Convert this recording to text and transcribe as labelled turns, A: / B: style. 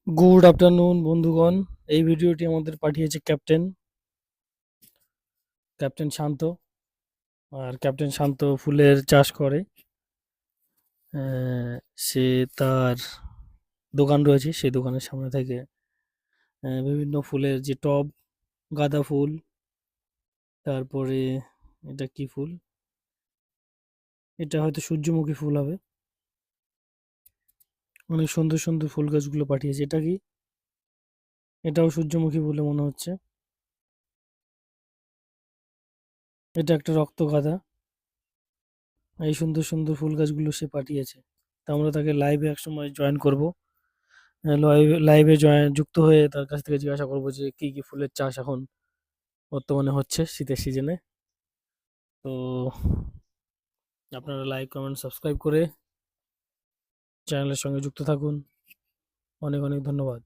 A: Good afternoon বন্ধুগণ। এই ভিডিওটি আমাদের পাঠিয়েছে ক্যাপ্টেন শান্ত। আর ক্যাপ্টেন শান্ত ফুলের চাষ করে। আহ, সে তার দোকান রয়েছে, সেই দোকানের সামনে থেকে বিভিন্ন ফুলের যে টব, গাঁদা ফুল, তারপরে এটা কি ফুল, এটা হয়তো সূর্যমুখী ফুল হবে। অনেক সুন্দর সুন্দর ফুল গাছগুলো পাঠিয়েছে। এটা কি? এটাও সূর্যমুখী বলে মনে হচ্ছে। এটা একটা রক্ত গাঁদা। এই সুন্দর সুন্দর ফুল গাছগুলো সে পাঠিয়েছে। তা আমরা তাকে লাইভে একসময় জয়েন করব। লাইভে যুক্ত হয়ে তার কাছ থেকে জিজ্ঞাসা করবো যে কি কি ফুলের চাষ এখন বর্তমানে হচ্ছে শীতের সিজনে। তো আপনারা লাইক, কমেন্ট, সাবস্ক্রাইব করে চ্যানেলের সঙ্গে যুক্ত থাকুন। অনেক অনেক ধন্যবাদ।